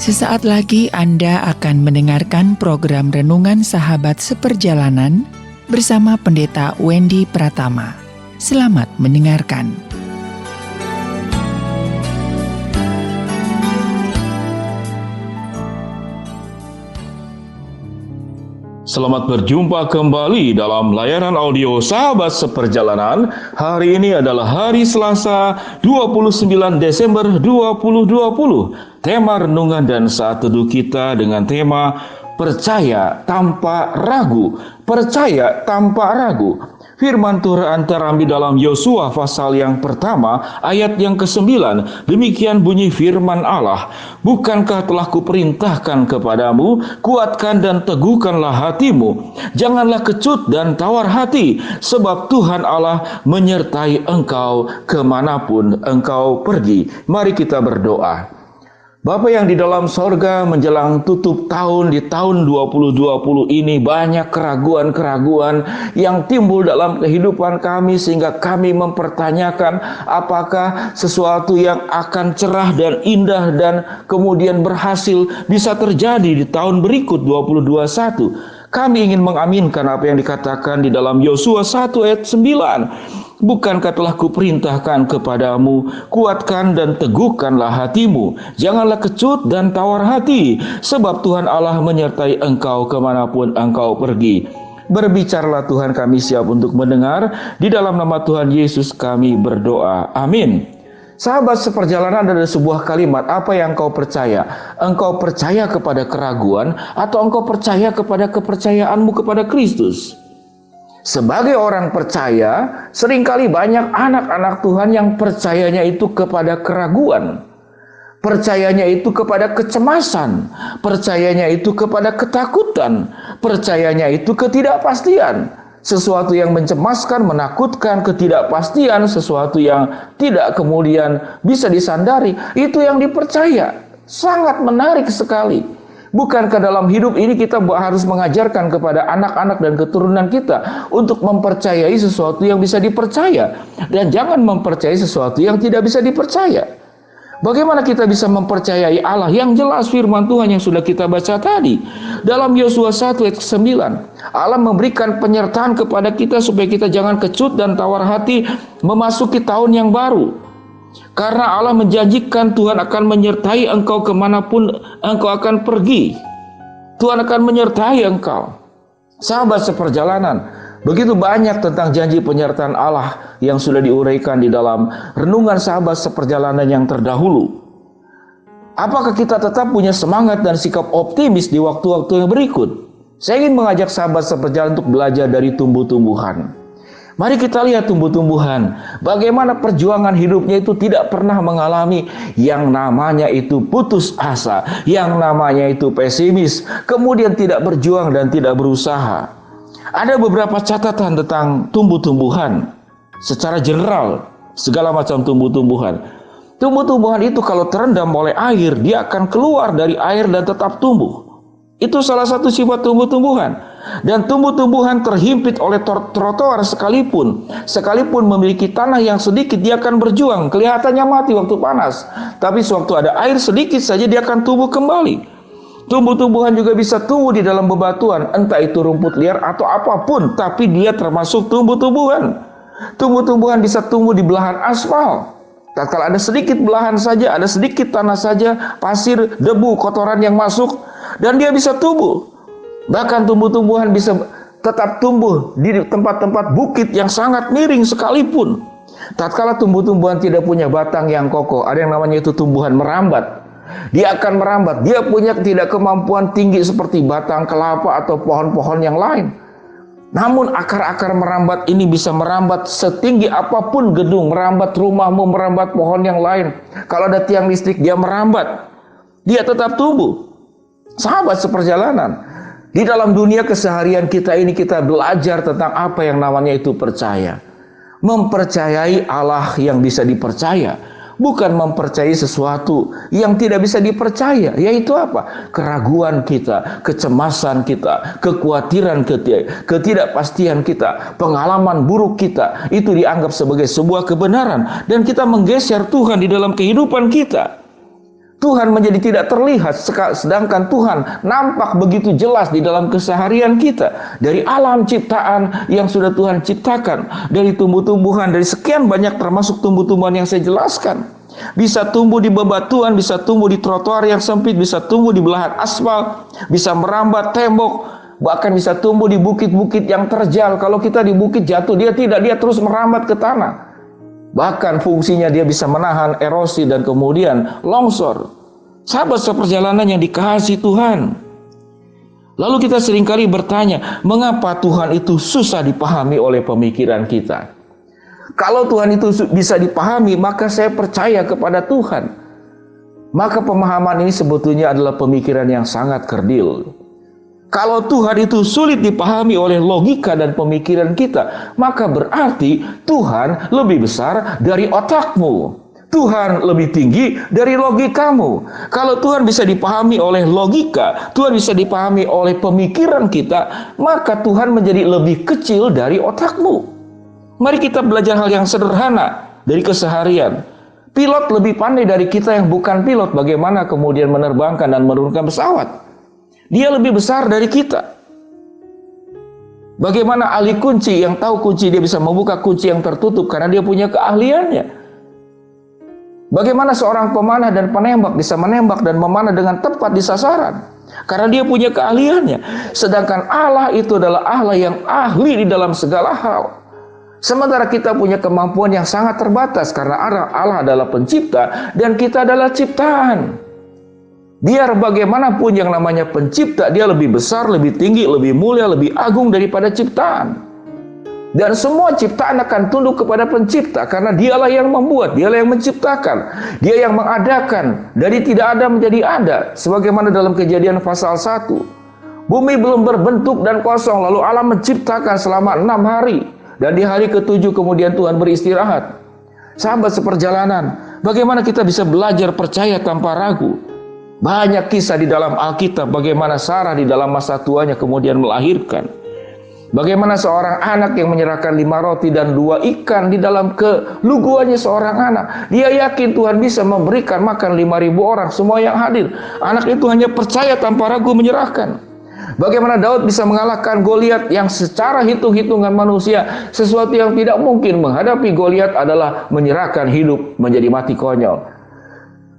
Sesaat lagi Anda akan mendengarkan program Renungan Sahabat Seperjalanan bersama Pendeta Wendy Pratama. Selamat mendengarkan. Selamat berjumpa kembali dalam layanan audio Sahabat Seperjalanan. Hari ini adalah hari Selasa 29 Desember 2020. Tema renungan dan saat teduh kita dengan tema Percaya Tanpa Ragu. Percaya tanpa ragu. Firman Tuhan terambil dalam Yosua pasal yang pertama ayat yang ke-9. Demikian bunyi firman Allah, bukankah telah kuperintahkan kepadamu, kuatkan dan teguhkanlah hatimu, janganlah kecut dan tawar hati, sebab Tuhan Allah menyertai engkau kemanapun engkau pergi. Mari kita berdoa. Bapa yang di dalam sorga, menjelang tutup tahun di tahun 2020 ini banyak keraguan-keraguan yang timbul dalam kehidupan kami sehingga kami mempertanyakan apakah sesuatu yang akan cerah dan indah dan kemudian berhasil bisa terjadi di tahun berikut 2021. Kami ingin mengaminkan apa yang dikatakan di dalam Yosua 1 ayat 9. Bukankah telah kuperintahkan kepadamu, kuatkan dan teguhkanlah hatimu, janganlah kecut dan tawar hati, sebab Tuhan Allah menyertai engkau kemanapun engkau pergi. Berbicaralah Tuhan, kami siap untuk mendengar. Di dalam nama Tuhan Yesus kami berdoa. Amin. Sahabat seperjalanan, ada sebuah kalimat, apa yang engkau percaya? Engkau percaya kepada keraguan atau engkau percaya kepada kepercayaanmu kepada Kristus? Sebagai orang percaya, seringkali banyak anak-anak Tuhan yang percayanya itu kepada keraguan. Percayanya itu kepada kecemasan. Percayanya itu kepada ketakutan. Percayanya itu ketidakpastian. Sesuatu yang mencemaskan, menakutkan, ketidakpastian, sesuatu yang tidak kemudian bisa disandari, itu yang dipercaya. Sangat menarik sekali. Bukankah dalam hidup ini kita harus mengajarkan kepada anak-anak dan keturunan kita untuk mempercayai sesuatu yang bisa dipercaya dan jangan mempercayai sesuatu yang tidak bisa dipercaya. Bagaimana kita bisa mempercayai Allah yang jelas firman Tuhan yang sudah kita baca tadi? Dalam Yosua 1 ayat 9, Allah memberikan penyertaan kepada kita supaya kita jangan kecut dan tawar hati memasuki tahun yang baru. Karena Allah menjanjikan Tuhan akan menyertai engkau kemanapun engkau akan pergi. Tuhan akan menyertai engkau. Sahabat seperjalanan, begitu banyak tentang janji penyertaan Allah yang sudah diuraikan di dalam renungan sahabat seperjalanan yang terdahulu. Apakah kita tetap punya semangat dan sikap optimis di waktu-waktu yang berikut? Saya ingin mengajak sahabat seperjalanan untuk belajar dari tumbuh-tumbuhan. Mari kita lihat tumbuh-tumbuhan, bagaimana perjuangan hidupnya itu tidak pernah mengalami yang namanya itu putus asa, yang namanya itu pesimis, kemudian tidak berjuang dan tidak berusaha. Ada beberapa catatan tentang tumbuh-tumbuhan, secara general, segala macam tumbuh-tumbuhan. Tumbuh-tumbuhan itu kalau terendam oleh air, dia akan keluar dari air dan tetap tumbuh. Itu salah satu sifat tumbuh-tumbuhan. Dan tumbuh-tumbuhan terhimpit oleh trotoar sekalipun memiliki tanah yang sedikit, dia akan berjuang. Kelihatannya mati waktu panas, tapi sewaktu ada air sedikit saja dia akan tumbuh kembali. Tumbuh-tumbuhan juga bisa tumbuh di dalam bebatuan, entah itu rumput liar atau apapun, tapi dia termasuk tumbuh-tumbuhan. Tumbuh-tumbuhan bisa tumbuh di belahan aspal. Kalau ada sedikit belahan saja, ada sedikit tanah saja, pasir, debu, kotoran yang masuk, dan dia bisa tumbuh. Bahkan tumbuh-tumbuhan bisa tetap tumbuh di tempat-tempat bukit yang sangat miring sekalipun. Tatkala tumbuh-tumbuhan tidak punya batang yang kokoh, ada yang namanya itu tumbuhan merambat. Dia akan merambat, dia punya tidak kemampuan tinggi seperti batang kelapa atau pohon-pohon yang lain. Namun akar-akar merambat ini bisa merambat setinggi apapun gedung, merambat rumahmu, merambat pohon yang lain. Kalau ada tiang listrik, dia merambat. Dia tetap tumbuh. Sahabat seperjalanan, di dalam dunia keseharian kita ini kita belajar tentang apa yang namanya itu percaya. Mempercayai Allah yang bisa dipercaya. Bukan mempercayai sesuatu yang tidak bisa dipercaya. Yaitu apa? Keraguan kita, kecemasan kita, kekhawatiran kita, ketidakpastian kita, pengalaman buruk kita. Itu dianggap sebagai sebuah kebenaran. Dan kita menggeser Tuhan di dalam kehidupan kita. Tuhan menjadi tidak terlihat, sedangkan Tuhan nampak begitu jelas di dalam keseharian kita. Dari alam ciptaan yang sudah Tuhan ciptakan, dari tumbuh-tumbuhan, dari sekian banyak termasuk tumbuh-tumbuhan yang saya jelaskan. Bisa tumbuh di bebatuan, bisa tumbuh di trotoar yang sempit, bisa tumbuh di belahan aspal, bisa merambat tembok, bahkan bisa tumbuh di bukit-bukit yang terjal. Kalau kita di bukit jatuh, dia tidak, dia terus merambat ke tanah. Bahkan fungsinya dia bisa menahan erosi dan kemudian longsor. Sahabat seperjalanan yang dikasihi Tuhan. Lalu kita seringkali bertanya, mengapa Tuhan itu susah dipahami oleh pemikiran kita? Kalau Tuhan itu bisa dipahami, maka saya percaya kepada Tuhan. Maka pemahaman ini sebetulnya adalah pemikiran yang sangat kerdil. Kalau Tuhan itu sulit dipahami oleh logika dan pemikiran kita, maka berarti Tuhan lebih besar dari otakmu. Tuhan lebih tinggi dari logikamu. Kalau Tuhan bisa dipahami oleh logika, Tuhan bisa dipahami oleh pemikiran kita, maka Tuhan menjadi lebih kecil dari otakmu. Mari kita belajar hal yang sederhana dari keseharian. Pilot lebih pandai dari kita yang bukan pilot bagaimana kemudian menerbangkan dan menurunkan pesawat. Dia lebih besar dari kita. Bagaimana ahli kunci yang tahu kunci, dia bisa membuka kunci yang tertutup karena dia punya keahliannya. Bagaimana seorang pemanah dan penembak bisa menembak dan memanah dengan tepat di sasaran? Karena dia punya keahliannya. Sedangkan Allah itu adalah Allah yang ahli di dalam segala hal. Sementara kita punya kemampuan yang sangat terbatas karena Allah adalah pencipta dan kita adalah ciptaan. Biar bagaimanapun yang namanya pencipta, dia lebih besar, lebih tinggi, lebih mulia, lebih agung daripada ciptaan. Dan semua ciptaan akan tunduk kepada pencipta karena dialah yang membuat, dialah yang menciptakan, dia yang mengadakan dari tidak ada menjadi ada. Sebagaimana dalam Kejadian pasal 1. Bumi belum berbentuk dan kosong, lalu Allah menciptakan selama 6 hari. Dan di hari ke-7 kemudian Tuhan beristirahat. Sahabat seperjalanan, bagaimana kita bisa belajar percaya tanpa ragu? Banyak kisah di dalam Alkitab bagaimana Sarah di dalam masa tuanya kemudian melahirkan. Bagaimana seorang anak yang menyerahkan 5 roti dan 2 ikan di dalam keluguannya seorang anak. Dia yakin Tuhan bisa memberikan makan 5.000 orang, semua yang hadir. Anak itu hanya percaya tanpa ragu menyerahkan. Bagaimana Daud bisa mengalahkan Goliat yang secara hitung-hitungan manusia, sesuatu yang tidak mungkin. Menghadapi Goliat adalah menyerahkan hidup menjadi mati konyol.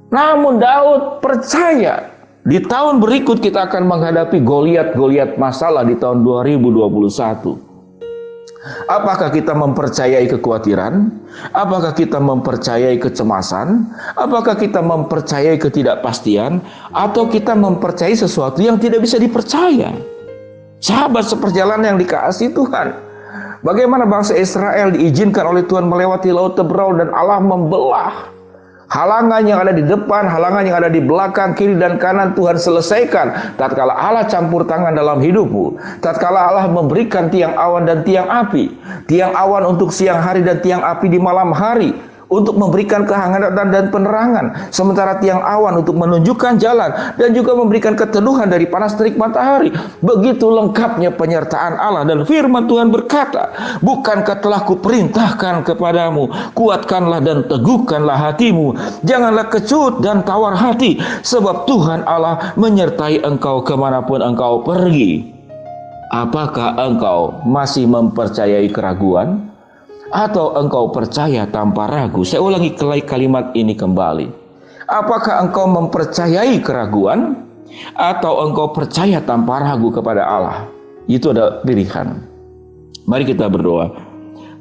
Namun Daud percaya di tahun berikut kita akan menghadapi Goliat masalah di tahun 2021. Apakah kita mempercayai kekhawatiran? Apakah kita mempercayai kecemasan? Apakah kita mempercayai ketidakpastian? Atau kita mempercayai sesuatu yang tidak bisa dipercaya? Sahabat seperjalanan yang dikasihi Tuhan, bagaimana bangsa Israel diizinkan oleh Tuhan melewati Laut Teberau dan Allah membelah. Halangan yang ada di depan, halangan yang ada di belakang, kiri dan kanan Tuhan selesaikan. Tatkala Allah campur tangan dalam hidupmu, tatkala Allah memberikan tiang awan dan tiang api, tiang awan untuk siang hari dan tiang api di malam hari, untuk memberikan kehangatan dan penerangan, sementara tiang awan untuk menunjukkan jalan dan juga memberikan keteduhan dari panas terik matahari. Begitu lengkapnya penyertaan Allah. Dan firman Tuhan berkata, bukankah telah kuperintahkan kepadamu, kuatkanlah dan teguhkanlah hatimu, janganlah kecut dan tawar hati, sebab Tuhan Allah menyertai engkau kemanapun engkau pergi. Apakah engkau masih mempercayai keraguan? Atau engkau percaya tanpa ragu? Saya ulangi kalimat ini kembali. Apakah engkau mempercayai keraguan? Atau engkau percaya tanpa ragu kepada Allah? Itu ada pilihan. Mari kita berdoa.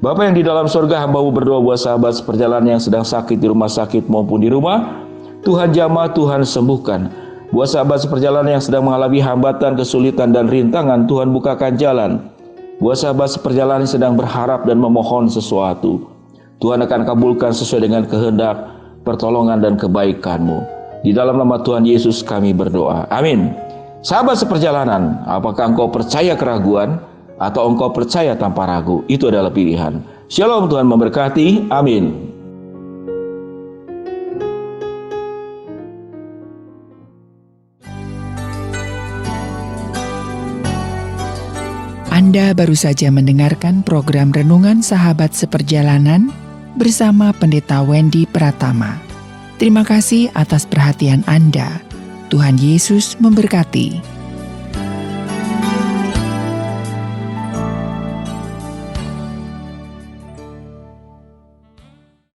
Bapa yang di dalam surga, hamba-Mu berdoa buat sahabat seperjalanan yang sedang sakit di rumah sakit maupun di rumah. Tuhan jamah, Tuhan sembuhkan. Buat sahabat seperjalanan yang sedang mengalami hambatan, kesulitan dan rintangan, Tuhan bukakan jalan. Buat sahabat seperjalanan sedang berharap dan memohon sesuatu, Tuhan akan kabulkan sesuai dengan kehendak, pertolongan dan kebaikan-Mu. Di dalam nama Tuhan Yesus kami berdoa. Amin. Sahabat seperjalanan, apakah engkau percaya keraguan atau engkau percaya tanpa ragu? Itu adalah pilihan. Shalom, Tuhan memberkati. Amin. Anda baru saja mendengarkan program Renungan Sahabat Seperjalanan bersama Pendeta Wendy Pratama. Terima kasih atas perhatian Anda. Tuhan Yesus memberkati.